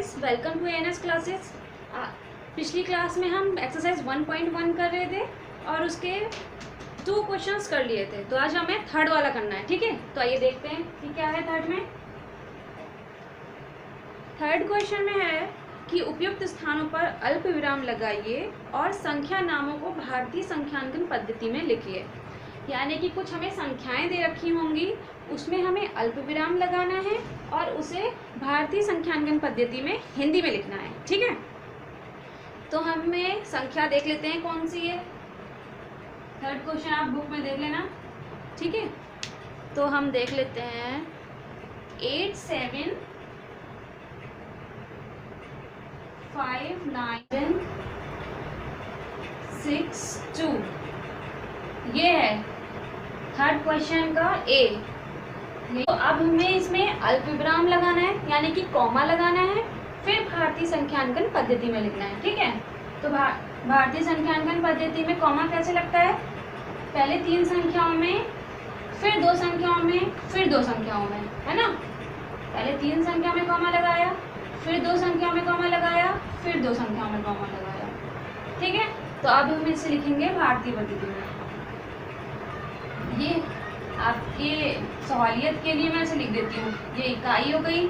Guys, welcome to ANS classes. पिछली class में हम एक्सरसाइज 1.1 कर रहे थे और उसके 2 क्वेश्चंस कर लिए थे। तो आज हमें थर्ड वाला करना है, ठीक है। तो आइए देखते हैं कि क्या है थर्ड में। थर्ड क्वेश्चन में है कि उपयुक्त स्थानों पर अल्प विराम लगाइए और संख्या नामों को भारतीय संख्यांकन पद्धति में लिखिए। यानी कि कुछ हमें संख्याएं दे रखी होंगी, उसमें हमें अल्प विराम लगाना है और उसे भारतीय संख्यांकन पद्धति में हिंदी में लिखना है, ठीक है। तो हमें संख्या देख लेते हैं कौन सी है। थर्ड क्वेश्चन आप बुक में देख लेना, ठीक है। तो हम देख लेते हैं 8 7 5 9 6 2, ये है थर्ड क्वेश्चन का ए। तो अब हमें इसमें अल्प विराम लगाना है, यानी कि कॉमा लगाना है, फिर भारतीय संख्यांकन पद्धति में लिखना है, ठीक है। तो भारतीय संख्यांकन पद्धति में कॉमा कैसे लगता है? पहले 3 संख्याओं में, फिर 2 संख्याओं में, फिर 2 संख्याओं में, है ना। पहले 3 संख्या में कॉमा लगाया, फिर 2 संख्या में कॉमा लगाया, फिर 2 संख्याओं में कॉमा लगाया, ठीक है। तो अब हम इसे लिखेंगे भारतीय पद्धति में। ये आपके सहूलियत के लिए मैं इसे लिख देती हूँ। ये इकाई हो गई,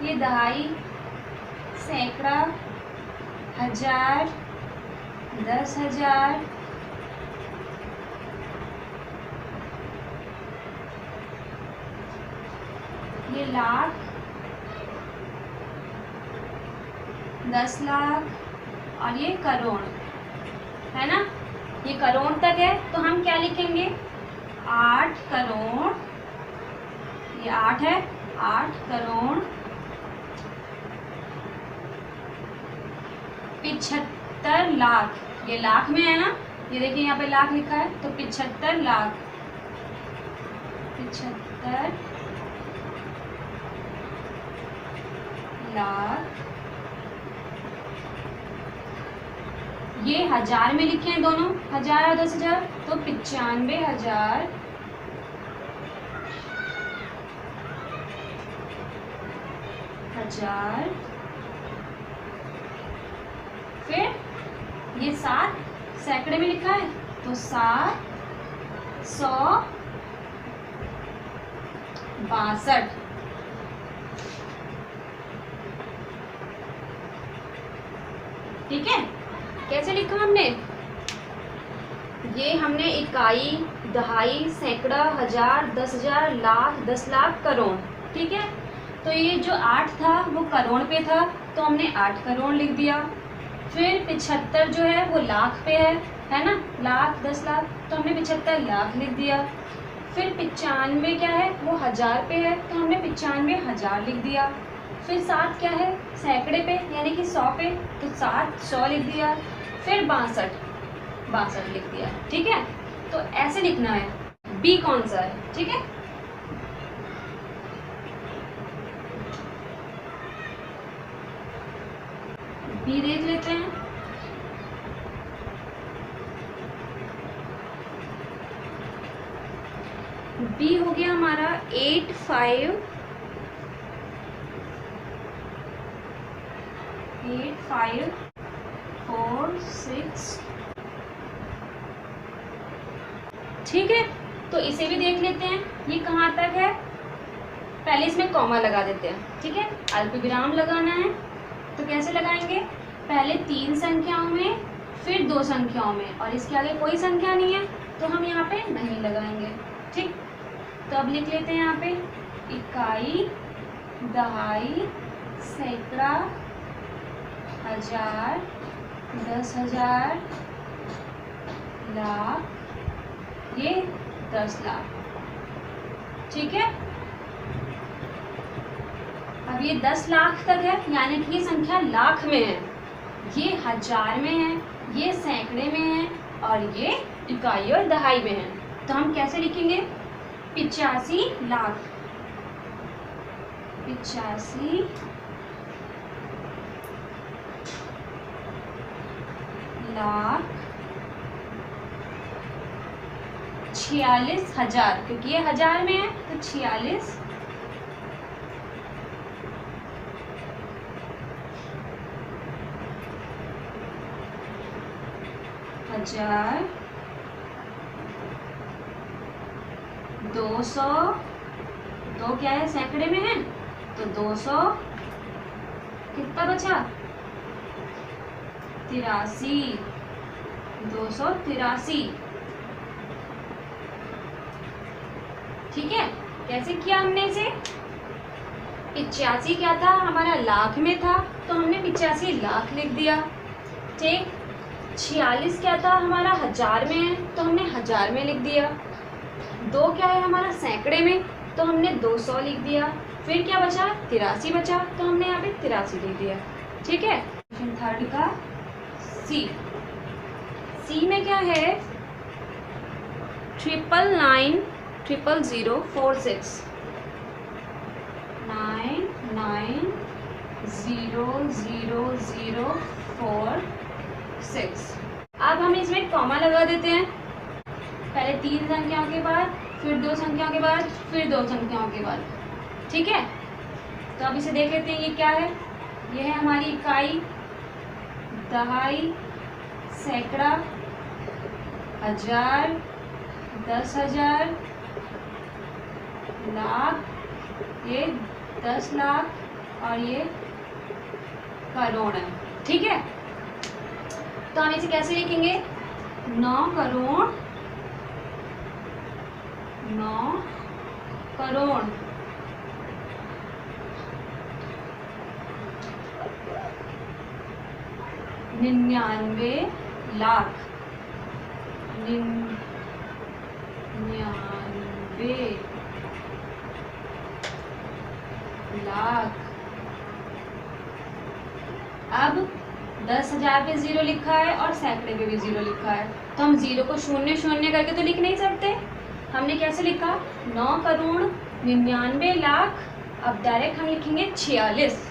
ये दहाई, सैकड़ा, हजार, 10,000, ये लाख, 10 लाख और ये करोड़, है ना। ये करोड़ तक है तो हम क्या लिखेंगे? 8 करोड़, ये 8 है, 8 करोड़ 75 लाख। ये लाख में है ना, ये देखिए यहाँ पे लाख लिखा है, तो 75 लाख, 75 लाख। ये हजार में लिखे हैं दोनों, 1000 और 10,000, तो 95,000 हजार। फिर ये 7 सैकड़े में लिखा है, तो 7 100 62, ठीक है। कैसे लिखा हमने? ये हमने इकाई, दहाई, सैकड़ा, हजार, 10,000, लाख, 10 लाख, करोड़, ठीक है। तो ये जो 8 था वो करोड़ पे था, तो हमने 8 करोड़ लिख दिया। फिर 75 जो है वो लाख पे है ना, लाख, 10 लाख, तो हमने 75 लाख लिख दिया। फिर 95 क्या है, वो हजार पे है, तो हमने 95,000 लिख दिया। फिर 7 क्या है, सैकड़े पे, यानी कि 100 पे, तो 7 100 लिख दिया। फिर 62 लिख दिया, ठीक है। तो ऐसे लिखना है। बी कौन सा है, ठीक है। बी देख लेते हैं। बी हो गया हमारा 8 5 4 6, ठीक है। तो इसे भी देख लेते हैं, ये कहाँ तक है। पहले इसमें कॉमा लगा देते हैं, ठीक है। अल्प विराम लगाना है, तो कैसे लगाएंगे? पहले 3 संख्याओं में, फिर 2 संख्याओं में, और इसके आगे कोई संख्या नहीं है तो हम यहाँ पे नहीं लगाएंगे, ठीक। तो अब लिख लेते हैं यहाँ पे इकाई, दहाई, सैकड़ा, हजार, 10,000, लाख, ये 10 लाख, ठीक है। अब ये 10 लाख तक है, यानी कि ये संख्या लाख में है, ये हजार में है, ये सैकड़े में है, और ये इकाई और दहाई में है। तो हम कैसे लिखेंगे? 85 लाख, 85 लाख 46,000, क्योंकि ये हजार में है तो 46 1000 200, दो क्या है सैकड़े में है तो 200, कितना बचा 83, 283। ठीक है, कैसे किया हमने इसे? 85 क्या था हमारा लाख में था तो हमने 85 लाख लिख दिया। ठीक, 46 क्या था हमारा हजार में है तो हमने हजार में लिख दिया। 2 क्या है हमारा सैकड़े में तो हमने 200 लिख दिया। फिर क्या बचा 83 बचा तो हमने यहाँ पे 83 लिख दिया। ठीक है, क्वेश्चन थर्ड का सी। सी में क्या है 9990046 9990046। अब हम इसमें कॉमा लगा देते हैं, पहले 3 संख्याओं के बाद, फिर 2 संख्याओं के बाद, फिर 2 संख्याओं के बाद। ठीक है, तो अब इसे देख लेते हैं ये क्या है। ये है हमारी इकाई, दहाई, सैकड़ा, हजार, 10,000, लाख, ये 10 लाख और ये करोड़ है। ठीक है, तो हम इसे कैसे लिखेंगे 9 करोड़ 9 करोड़ 99 लाख 99 लाख। अब 10,000 पे 0 लिखा है और सैकड़े पे भी 0 लिखा है तो हम 0 को 0 0 करके तो लिख नहीं सकते। हमने कैसे लिखा 9 करोड़ 99 लाख। अब डायरेक्ट हम लिखेंगे 46।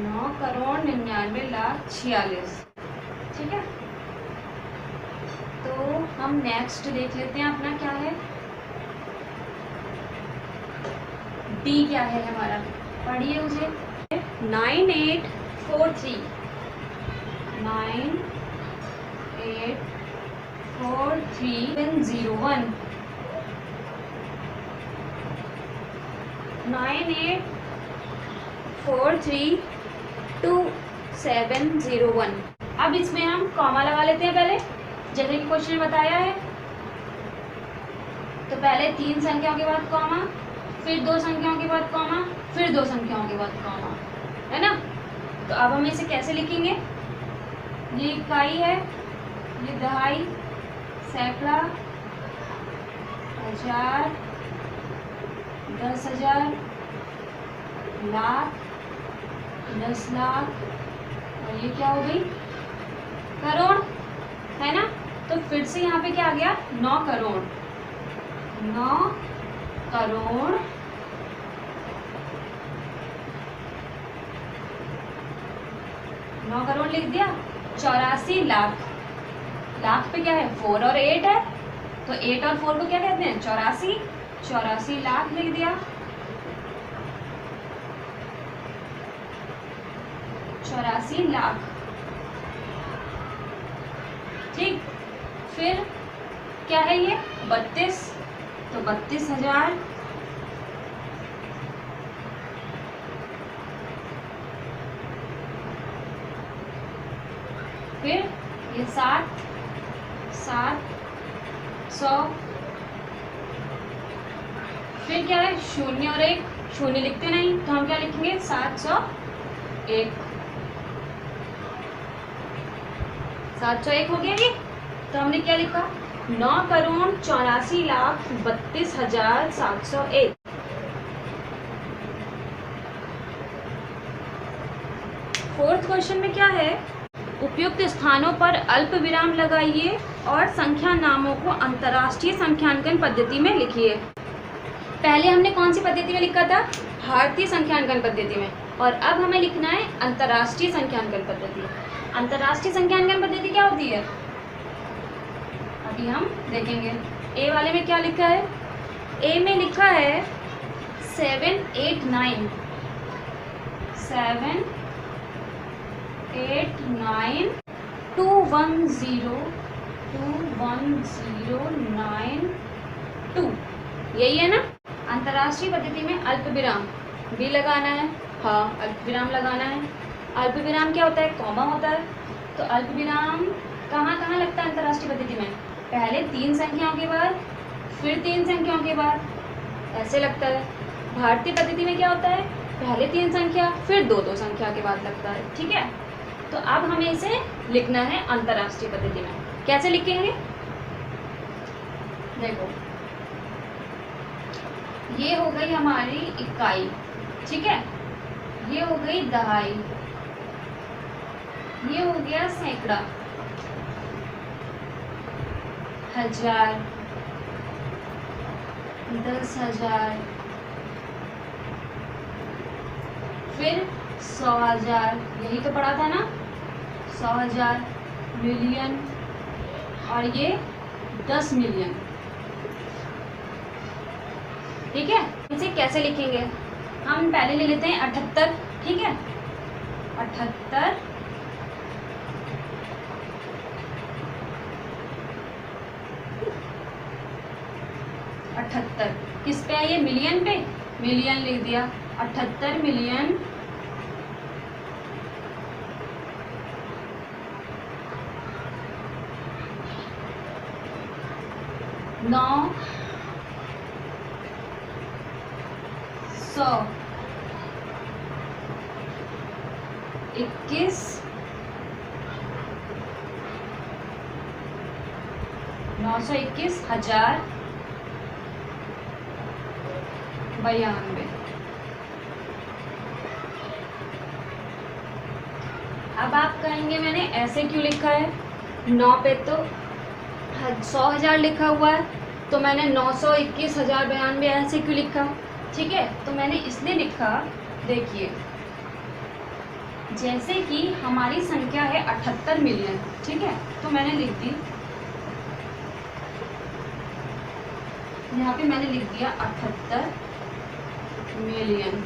नौ करोड़ 99 लाख 46। ठीक है, तो हम नेक्स्ट देख लेते हैं अपना क्या है। डी क्या है हमारा, पढ़िए उसे। 9843 984301 98432701। अब इसमें हम कॉमा लगा लेते हैं पहले, जैसे कि क्वेश्चन में बताया है। तो पहले 3 संख्याओं के बाद कॉमा, फिर 2 संख्याओं के बाद कॉमा, फिर 2 संख्याओं के बाद कॉमा, है ना। तो अब हम इसे कैसे लिखेंगे, ये इकाई है, ये दहाई, सैकड़ा, हजार, 10,000, लाख, 10 लाख और ये क्या हो गई करोड़, है ना। तो फिर से यहाँ पे क्या आ गया 9 करोड़ 9 करोड़ 9 करोड़ लिख दिया। 84 लाख, लाख पे क्या है 4 और 8 है तो 8 और 4 को क्या कहते हैं 84, 84 लाख लिख दिया। 84 लाख। ठीक, फिर क्या है ये 32 तो 32,000, फिर ये 7,700, फिर क्या है 0 और 1, 0 लिखते नहीं तो हम क्या लिखेंगे 701। 701 हो गया ये। तो हमने क्या लिखा 9 करोड़ 84 लाख 32,701। फोर्थ क्वेश्चन में क्या है, उपयुक्त स्थानों पर अल्प विराम लगाइए और संख्या नामों को अंतर्राष्ट्रीय संख्यांकन पद्धति में लिखिए। पहले हमने कौन सी पद्धति में लिखा था, भारतीय संख्यांकन पद्धति में, और अब हमें लिखना है अंतर्राष्ट्रीय संख्यांकन पद्धति। अंतर्राष्ट्रीय संख्यांकन पद्धति क्या होती है, अभी हम देखेंगे। ए वाले में क्या लिखा है? ए में लिखा है 789 21092, यही है ना। अंतर्राष्ट्रीय पद्धति में अल्प विराम भी लगाना है, हाँ अल्प विराम लगाना है। अल्प विराम क्या होता है? कॉमा होता है। तो अल्प विराम कहाँ कहाँ लगता है अंतर्राष्ट्रीय पद्धति में? पहले 3 संख्याओं के बाद, फिर 3 संख्याओं के बाद, ऐसे लगता है। भारतीय पद्धति में क्या होता है? पहले 3 संख्या, फिर 2-2 संख्या के बाद लगता है, ठीक है। तो अब हमें इसे लिखना है अंतर्राष्ट्रीय पद्धति में। कैसे लिखेंगे? देखो, ये हो गई हमारी इकाई, ठीक है, ये हो गई दहाई, ये हो गया सैकड़ा, हजार, 10,000, फिर 100,000, यही तो पढ़ा था ना, 100,000, मिलियन, और ये 10 मिलियन, ठीक है। इसे कैसे लिखेंगे? हम पहले ले लेते हैं 78, ठीक है। 78, किस पे है? ये मिलियन पे, मिलियन लिख दिया। 78 मिलियन 900 21 921,092। अब आप कहेंगे मैंने ऐसे क्यों लिखा है? 9 पे तो 100,000 लिखा हुआ है, तो मैंने 921,092 ऐसे क्यों लिखा? ठीक है, तो मैंने इसलिए लिखा, देखिए, जैसे कि हमारी संख्या है 78 मिलियन, ठीक है, तो मैंने लिख दी, यहाँ पे मैंने लिख दिया 78 मिलियन,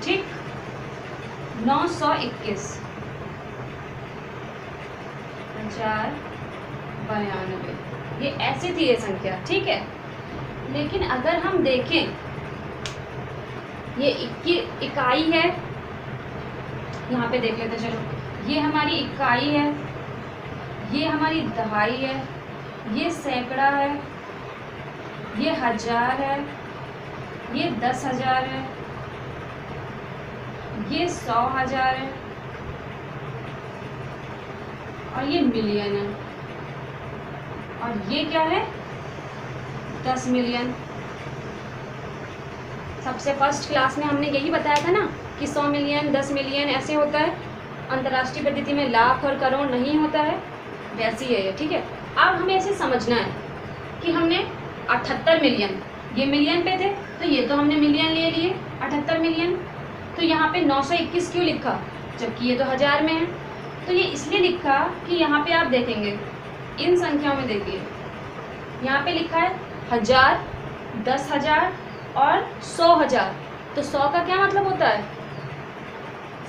ठीक, 921,092, ये ऐसी थी ये संख्या, ठीक है। लेकिन अगर हम देखें, ये इकाई है, यहाँ पे देख लेते, चलो, ये हमारी इकाई है, ये हमारी दहाई है, ये सैकड़ा है, ये हजार है, ये 10,000 है, ये 100,000 है, और ये मिलियन है, और ये क्या है? 10 मिलियन। सबसे फर्स्ट क्लास में हमने यही बताया था ना कि 100 मिलियन, 10 मिलियन ऐसे होता है। अंतर्राष्ट्रीय पद्धति में लाख और करोड़ नहीं होता है, वैसी है ये, ठीक है। अब हमें ऐसे समझना है कि हमने 78 मिलियन, ये मिलियन पे थे, तो ये तो हमने मिलियन ले लिए, 78 मिलियन। तो यहाँ पे 921 क्यों लिखा, जबकि ये तो हजार में है? तो ये इसलिए लिखा कि यहाँ पे आप देखेंगे, इन संख्याओं में देखिए, यहाँ पे लिखा है 1000, 10,000 और 100,000। तो 100 का क्या मतलब होता है?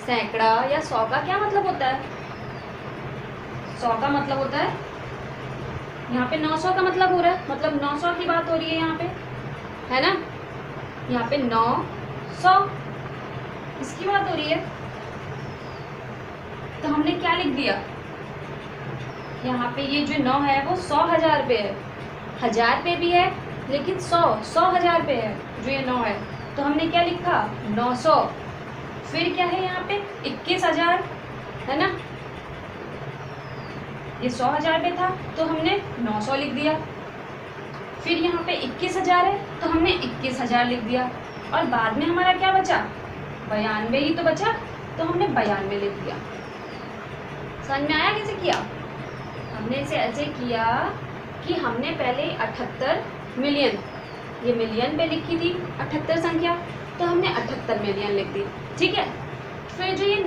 सैकड़ा, या 100 का क्या मतलब होता है? 100 का मतलब होता है, यहाँ पे 900 का मतलब हो रहा है, मतलब 900 की बात हो रही है यहाँ पे, है ना, यहाँ पे 900 इसकी बात हो रही है। तो हमने क्या लिख दिया, यहाँ पे ये जो 9 है वो 100,000 पे है, 1000 पे भी है, लेकिन 100,000 पे है जो ये 9 है। तो हमने क्या लिखा? 900। फिर क्या है यहाँ पे? 21,000, है ना, ये 100,000 पे था, तो हमने 900 लिख दिया। फिर यहाँ पे 21,000 है, तो हमने 21,000 लिख दिया, और बाद में हमारा क्या बचा? 92 ही तो बचा, तो हमने 92 लिख दिया। समझ में आया कैसे किया? हमने इसे ऐसे किया कि हमने पहले 78 मिलियन, ये मिलियन पे लिखी थी 78 संख्या, तो हमने 78 मिलियन लिख दी, ठीक है। फिर जो ये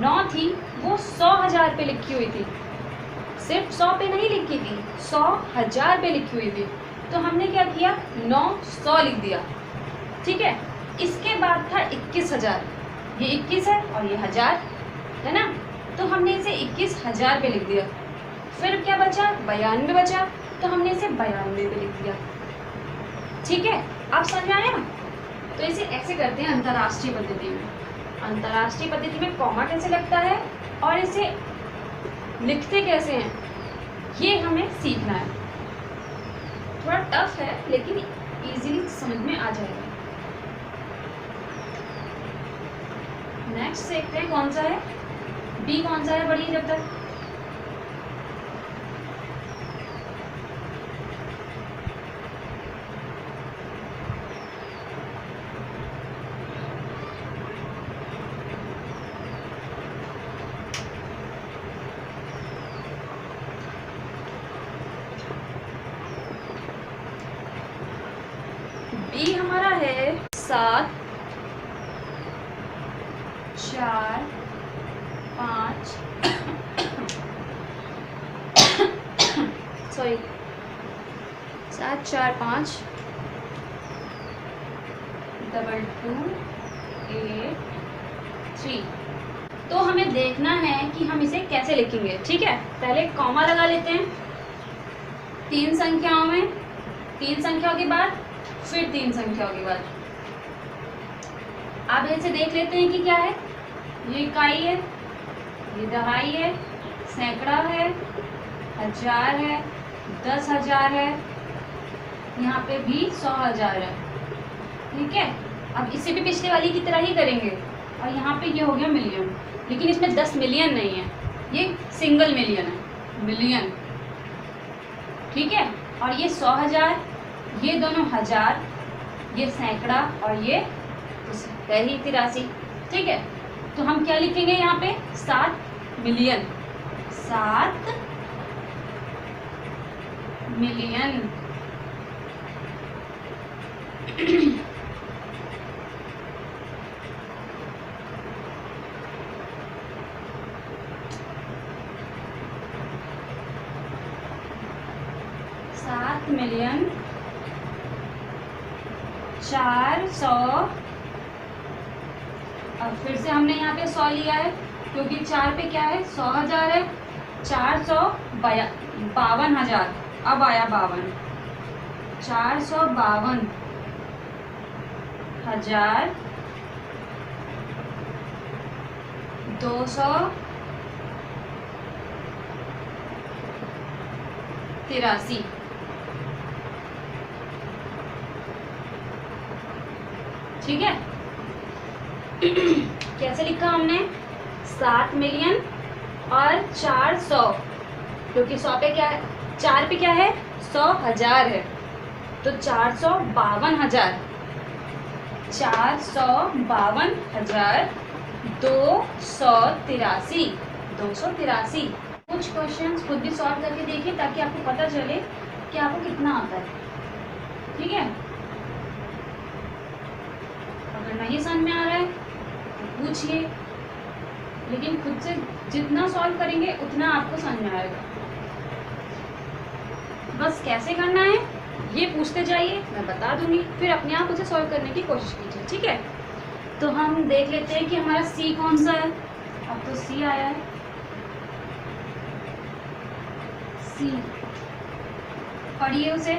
9 थी वो 100,000 पे लिखी हुई थी, सिर्फ 100 पे नहीं लिखी थी, 100,000 पे लिखी हुई थी। तो हमने क्या किया, 900 लिख दिया। ठीक है, इसके बाद था 21,000, ये 21 है और ये 1000 है ना, तो हमने इसे 21,000 पे लिख दिया। फिर क्या बचा, 92 बचा, तो हमने इसे 92 पे लिख दिया। ठीक है, आप समझ में आया। तो इसे ऐसे करते हैं अंतर्राष्ट्रीय पद्धति में। अंतर्राष्ट्रीय पद्धति में कॉमा कैसे लगता है और इसे लिखते कैसे हैं, ये हमें सीखना है। थोड़ा टफ है लेकिन इजीली समझ में आ जाएगा। नेक्स्ट देखते हैं कौन सा है, बी कौन सा है, पढ़िए जब तक। बी हमारा है 7, 4, 5 सॉरी 7, 4, 5 2, 2, 8, 3। तो हमें देखना है कि हम इसे कैसे लिखेंगे। ठीक है, पहले कॉमा लगा लेते हैं 3 संख्याओं में, 3 संख्याओं के बाद फिर 3 संख्याओं के बाद। अब ऐसे देख लेते हैं कि क्या है, ये इकाई है, ये दहाई है, सैकड़ा है, 1000 है, 10,000 है, यहाँ पे भी 100,000 है। ठीक है, अब इसे भी पिछले वाली की तरह ही करेंगे और यहाँ पे ये हो गया मिलियन, लेकिन इसमें 10 मिलियन नहीं है, ये सिंगल मिलियन है, मिलियन। ठीक है, और ये 100,000, ये दोनों 1000, ये सैकड़ा और ये है ही 83। ठीक है, तो हम क्या लिखेंगे यहाँ पे, 7 मिलियन, 7 मिलियन। मिलियन 400। अब फिर से हमने यहाँ पे 100 लिया है क्योंकि 4 पे क्या है, 100,000 है, 452,000। अब आया 52, 452,000 283। ठीक है, कैसे लिखा हमने, 7 मिलियन और 400, क्योंकि 100 पे क्या है, 4 पे क्या है, 100,000 है, तो 452,000, 283। कुछ क्वेश्चंस खुद भी सॉल्व करके देखिए ताकि आपको पता चले कि आपको कितना आता है। ठीक है, अगर नहीं समझ में आ रहा है तो पूछिए, लेकिन खुद से जितना सॉल्व करेंगे उतना आपको समझ में आएगा। बस कैसे करना है ये पूछते जाइए, मैं बता दूंगी, फिर अपने आप उसे सॉल्व करने की कोशिश कीजिए। ठीक है, तो हम देख लेते हैं कि हमारा सी कौन सा है। अब तो सी आया है, सी पढ़िए उसे,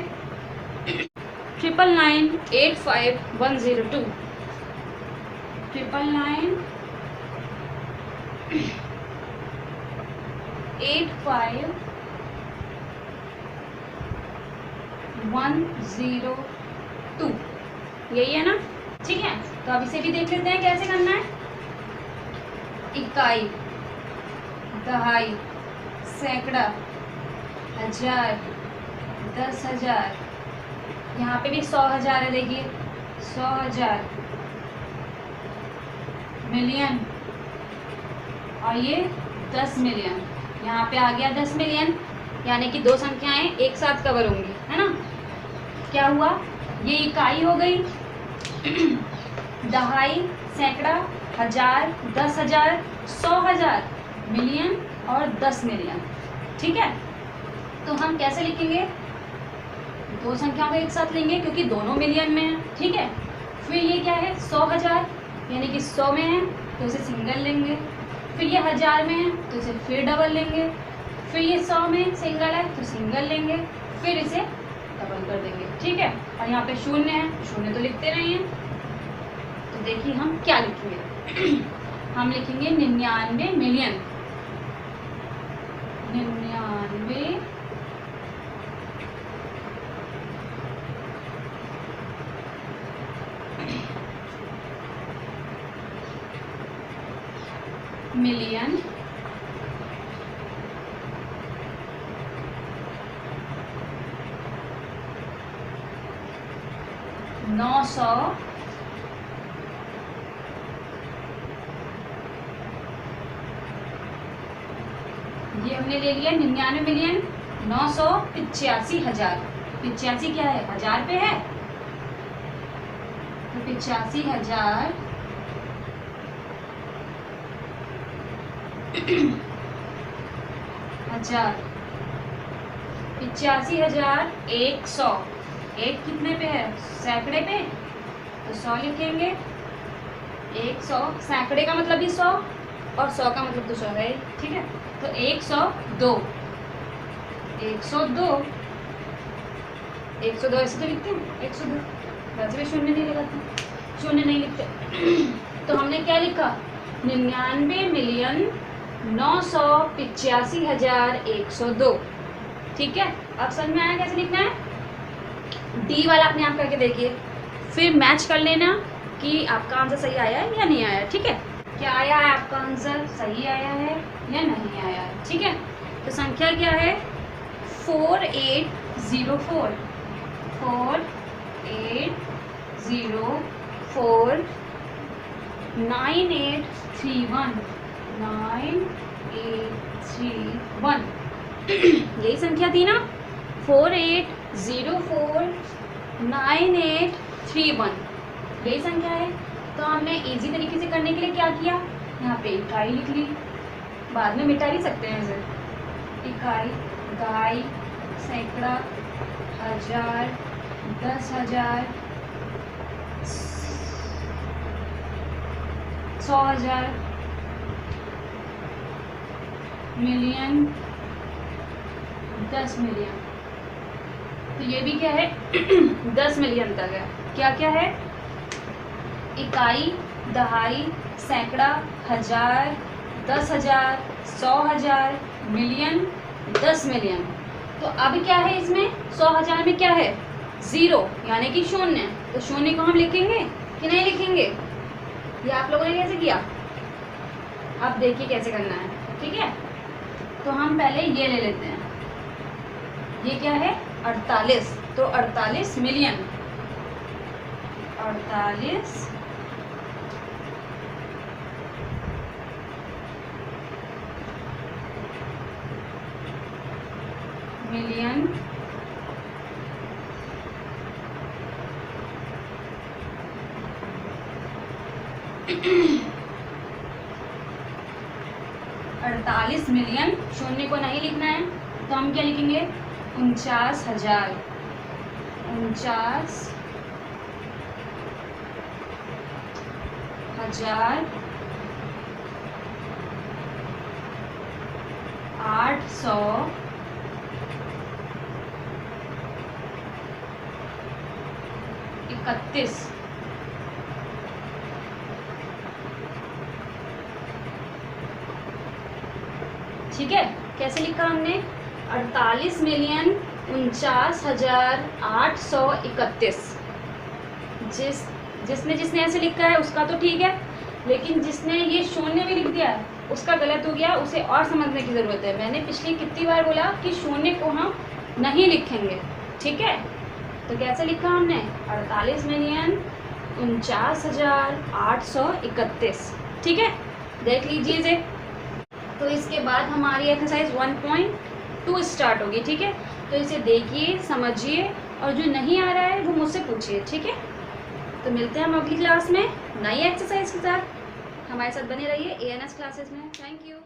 99985102, 99985102, यही है ना। ठीक है, तो अब इसे भी देख लेते हैं कैसे करना है। इकाई, दहाई, सैकड़ा, 1000, 10,000, यहाँ पे भी 100,000 है, देखिए 100,000, मिलियन और ये 10 मिलियन। यहाँ पे आ गया 10 मिलियन, यानी कि 2 संख्याएं एक साथ कवर होंगी, है ना। क्या हुआ, ये इकाई हो गई, दहाई, सैकड़ा, 1000, 10,000, 100,000, मिलियन और 10 मिलियन। ठीक है, तो हम कैसे लिखेंगे, दो संख्याओं को एक साथ लेंगे क्योंकि दोनों मिलियन में है। ठीक है, फिर ये क्या है 100,000 यानी कि 100 में है तो इसे सिंगल लेंगे, फिर ये 1000 में है तो इसे फिर डबल लेंगे, फिर ये 100 में सिंगल है तो सिंगल लेंगे, फिर इसे डबल कर देंगे। ठीक है, और यहाँ पे शून्य है, शून्य तो लिखते नहीं हैं। तो देखिए हम क्या लिखेंगे हम लिखेंगे 99 मिलियन, 99 मिलियन नौ सौ ये हमने ले लिया 99 मिलियन 985,000। 85 क्या है, 1000 पे है तो 85,000 हजार 85,100। एक कितने पे है, सैकड़े पे, तो 100 लिखेंगे। 100 सैकड़े का मतलब भी 100 और 100 का मतलब तो 100 है। ठीक है, तो 102 102 102 ऐसे तो लिखते हैं 102, वैसे भी शून्य नहीं लगाते, शून्य नहीं लिखते। तो हमने क्या लिखा 99 मिलियन 985,102। ठीक है, अब समझ में आया कैसे लिखना है। डी वाला अपने आप करके देखिए, फिर मैच कर लेना कि आपका आंसर सही आया है या नहीं आया। ठीक है, क्या आया है आपका आंसर, सही आया है या नहीं आया है। ठीक है, तो संख्या क्या है 4804 4804 9831 9831 यही संख्या थी ना 4804 9831 यही संख्या है। तो हमने इजी तरीके से करने के लिए क्या किया, यहाँ पे इकाई लिख ली, बाद में मिटा भी सकते हैं इसे। इकाई, इकाई, सैकड़ा, हजार, 10,000, 100,000, मिलियन, 10 मिलियन। तो ये भी क्या है 10 मिलियन तक है। क्या क्या है, इकाई, दहाई, सैकड़ा, हजार, 10,000, 100,000, मिलियन, 10 मिलियन। तो अब क्या है इसमें 100,000 में क्या है 0 यानी कि शून्य, तो शून्य को हम लिखेंगे कि नहीं लिखेंगे, ये आप लोगों ने कैसे किया, अब देखिए कैसे करना है। ठीक है, तो हम पहले ये ले लेते हैं, ये क्या है 48, तो 48 मिलियन, 48 मिलियन 48 मिलियन, शून्य को नहीं लिखना है तो हम क्या लिखेंगे 49,000, 49,000 800 31। ठीक है, कैसे लिखा हमने 48 मिलियन 49,831। जिसने जिसने ऐसे लिखा है उसका तो ठीक है, लेकिन जिसने ये शून्य भी लिख दिया है उसका गलत हो गया, उसे और समझने की ज़रूरत है। मैंने पिछली कितनी बार बोला कि शून्य को हम नहीं लिखेंगे। ठीक है, तो कैसे लिखा हमने 48 मिलियन 49,831। ठीक है, देख लीजिए जे। तो इसके बाद हमारी एक्सरसाइज 1.2 स्टार्ट होगी। ठीक है, तो इसे देखिए, समझिए, और जो नहीं आ रहा है वो मुझसे पूछिए। ठीक है, तो मिलते हैं हम अगली क्लास में नई एक्सरसाइज के साथ। हमारे साथ बने रहिए ANS क्लासेस में। Thank you.